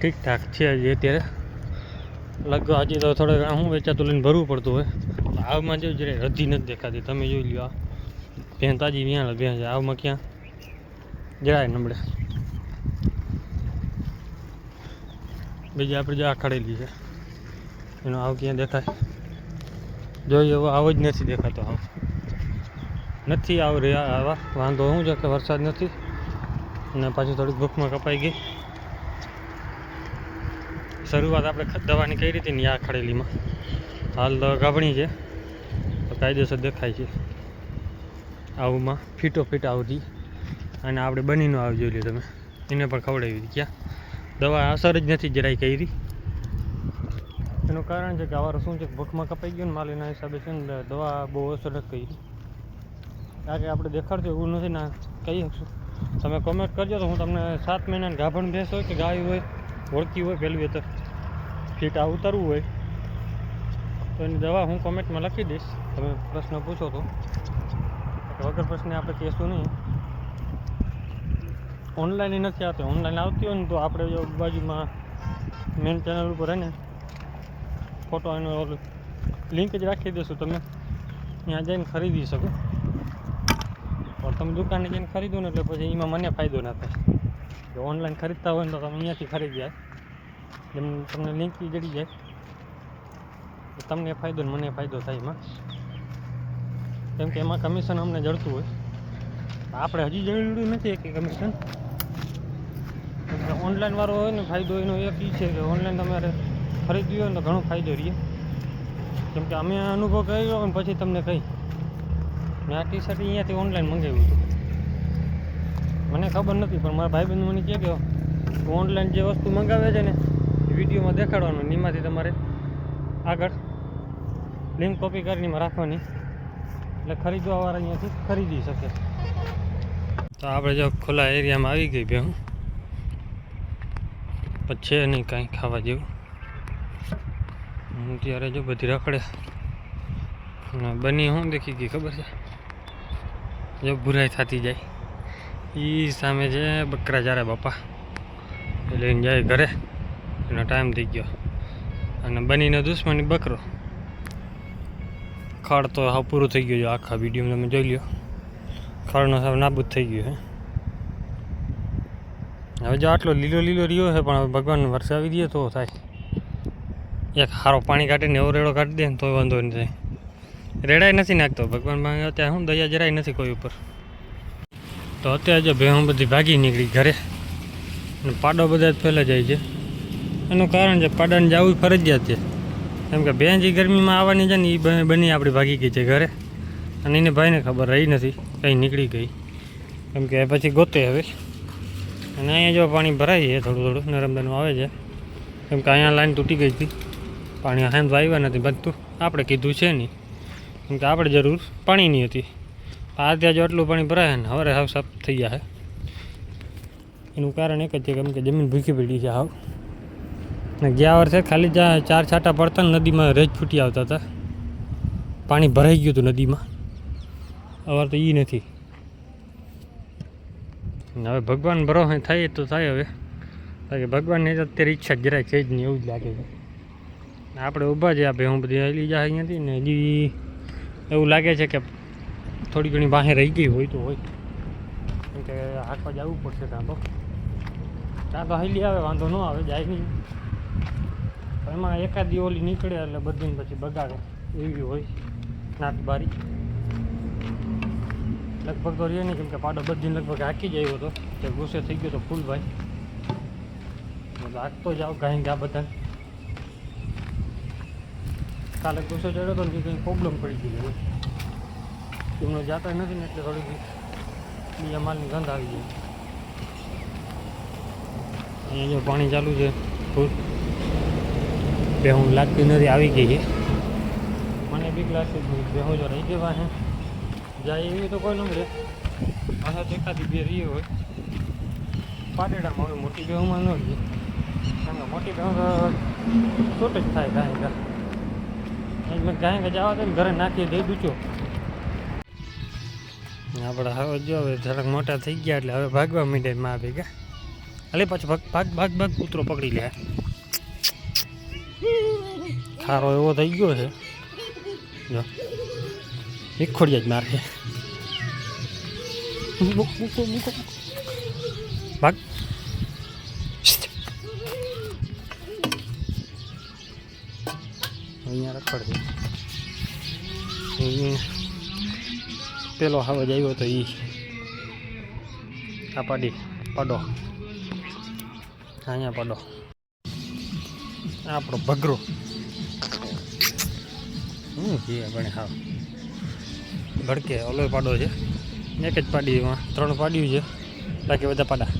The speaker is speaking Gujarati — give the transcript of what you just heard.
ઠીકઠાક છે હજી અત્યારે. લગભગ હજી તો થોડે ઘણા હું વેચાતું લઈને ભરવું પડતું હોય. આવમાં જો જરા રધી નથી દેખાતી, તમે જોઈ લ્યો. આ ભેં તાજી વ્યાં ભેં છે, આવમાં ક્યાં જરાય નબળે. બીજી આપણે જો આ ખડેલી છે એનો આવ ક્યાં દેખાય? જોઈએ એવો આવો જ નથી દેખાતો. આવ નથી આવ રહ્યા આવા. વાંધો શું છે કે વરસાદ નથી અને પાછી થોડીક ભૂખમાં કપાઈ ગઈ. શરૂઆત આપણે દવાની કઈ રીતે ની આ ખડેલીમાં. હાલ દવા ગાભણી છે તો કાયદેસર દેખાય છે. આવુંમાં ફીટો ફીટ આવતી અને આપણે બનીનો આવી જોઈ લો તમે, એને પણ ખવડાવી હતી. ક્યાં દવા અસર જ નથી જરાય કરી. એનું કારણ છે કે આવારો શું છે, ભૂખમાં કપાઈ ગયો ને માલ, એના હિસાબે છે ને દવા બહુ અસર નથી કરી. કારણ કે આપણે દેખાડતું એવું નથી ના કહી શકશું. તમે કોમેન્ટ કરજો તો હું તમને 7 મહિનાની ગાભણ ભેંસ હોય કે ગાય હોય, ઓળખી હોય, પહેલું વેતર ફીટ આ ઉતરવું હોય તો એની દવા હું કોમેન્ટમાં લખી દઈશ. તમે પ્રશ્ન પૂછો તો વગર પ્રશ્ને આપણે કહેશું નહીં. ઓનલાઈન નથી આવતી. ઓનલાઈન આવતી હોય ને તો આપણે જો બાજુમાં મેન ચેનલ ઉપર ને ફોટો એનો લિંક જ રાખી દઈશું, તમે ત્યાં જઈને ખરીદી શકો. પણ તમે દુકાને જઈને ખરીદો ને એટલે પછી એમાં મને ફાયદો ના થાય. જો ઓનલાઈન ખરીદતા હોય ને તો તમે અહીંયાથી ખરીદી જાય, જેમ તમને લિંક જડી જાય તો તમને ફાયદો ને મને ફાયદો થાય એમાં. કેમ કે એમાં કમિશન અમને જડતું હોય. આપણે હજી જડ્યું નથી કે કમિશન. ઓનલાઈન વાળો હોય ને ફાયદો એનો એક એ છે કે ઓનલાઈન તમારે ખરીદ્યું હોય ને તો ઘણો ફાયદો રહે. કેમ કે અમે અનુભવ કર્યો હોય ને પછી તમને કહી. મેં આ ટી શર્ટ અહીંયાથી ઓનલાઈન મંગાવ્યું હતું. મને ખબર નથી પણ મારા ભાઈબંધ મને કહે કે ઓનલાઈન જે વસ્તુ મંગાવે છે ને એ વિડીયોમાં દેખાડવાનું, એમાંથી તમારે આગળ લિંક કોપી કરીને રાખવાની, એટલે ખરીદવાવાળા અહીંયાથી ખરીદી શકે. તો આપણે જો ખુલ્લા એરિયામાં આવી ગઈ ભેહું, પછી છે નહીં કાંઈ ખાવા જેવું. હું ત્યારે જો બધી રખડે બની હું દેખી ગઈ ખબર છે, જો બુરાઈ થતી જાય. એ સામે છે બકરા જારે બાપા, એ લઈને જાય ઘરે, એનો ટાઈમ થઈ ગયો. અને બનીને દુશ્મની બકરો ખડ તો હાવ પૂરું થઈ ગયું છે. આખા વિડીયોમાં તમે જોઈ લ્યો, ખડનો સાવ નાબૂદ થઈ ગયું છે. હવે જો આટલો લીલો લીલો રહ્યો છે, પણ હવે ભગવાન વરસાવી દે તો થાય. એક સારો પાણી કાઢીને એવો રેડો કાઢી દે ને તો વાંધો નહીં થાય. રેડાય નથી નાખતો ભગવાન, અત્યારે શું દયા જરાય નથી કોઈ ઉપર. તો અત્યારે જો ભેહું બધી ભાગી નીકળી ઘરે, અને પાડો બધા જ ફેલા જાય છે. એનું કારણ છે પાડાને જવું ફરજિયાત છે. કેમ કે ભેં જે ગરમીમાં આવવાની છે ને એ બની આપણી ભાગી ગઈ છે ઘરે, અને એને ભાઈને ખબર રહી નથી, કંઈ નીકળી ગઈ. કેમ કે પછી ગોતે હવે. અને અહીંયા જો પાણી ભરાય છે, થોડું થોડું નરમદાનું આવે છે. કેમ કે અહીંયા લાઈન તૂટી ગઈ હતી, પાણી હાંધ આવ્યા નથી બધું. આપણે કીધું છે નહીં, કેમ કે આપણે જરૂર પાણીની હતી. આ ત્યાં જો આટલું પાણી ભરાય ને હવે હાવ સાફ થઈ જાય. એનું કારણ એક જ છે કેમ કે જમીન ભૂખી પડી છે હાવ. ને ગયા વર્ષે ખાલી 4 છાંટા પડતા ને નદીમાં રેજ ફૂટી આવતા હતા, પાણી ભરાઈ ગયું હતું નદીમાં. હવે તો એ નથી. હવે ભગવાન ભરોસે થાય તો થાય. હવે કારણ કે ભગવાનની અત્યારે ઈચ્છા જરાય છે જ નહીં એવું જ લાગે છે. આપણે ઊભા છે આ ભેહું બધી હલી જાય અહીંયાથી ને હજી એવું લાગે છે કે થોડી ઘણી બહાર રહી ગઈ હોય તો હોય. કેમ કે હાંકવા જવું પડશે ત્યાં તો હલી આવે વાંધો ન આવે, જાય નહીં. એમાં એકાદી ઓલી નીકળે એટલે બધીને પછી બગાડે એવી હોય નાત બારી. લગભગ તો રહે નહીં, કેમ કે પાડો બધીને લગભગ હાંકી જાય હતો કે ગુસ્સે થઈ ગયો તો ફૂલભાઈ હાંકતો જાઓ ગાય ગા બધા. કાલે ગુસ્સો ચડ્યો હતો ને કંઈ પ્રોબ્લેમ પડી ગઈ એમનો જાતા નથી ને એટલે થોડીક બીજા માલની ગંધ આવી જાય. અહીંયા જો પાણી ચાલુ છે ફૂલ, ભેહું લાગતી નથી આવી ગઈ છે. મને બીક લાગતી ભેહું જો રહી ગઈ પાસે જાય એવી તો કોઈ ન મળે. પાછા તો એકાદી બે રહી હોય પાટેડામાં, હવે મોટી ભેહુંમાં ન રહીએ. કારણ કે મોટી ભેહું તો છૂટ જ થાય ગાય ગા. મેં ગાય જવા દે ને ઘરે નાખી દઈ દૂચો. આપણે હવે જો હવે જરાક મોટા થઈ ગયા એટલે હવે ભાગવા માંડે માં ભેગા. અલે પાછો ભાગ ભાગ ભાગ ભાગ કૂતરો પકડી લે. ખારો એવો થઈ ગયો છે જો વિખોડિયા જ મારે. મૂકો મૂકો ભાગ. અહીંયા રખડ છે. પેલો હવા જ આવ્યો તો એ આ પડો અહીંયા પડો. આપણો ભગરો છે ગણે હા ભડકે ઓલો પાડો છે. એક જ પાડીમાં 3 પાડ્યું છે બાકી બધા પાડા.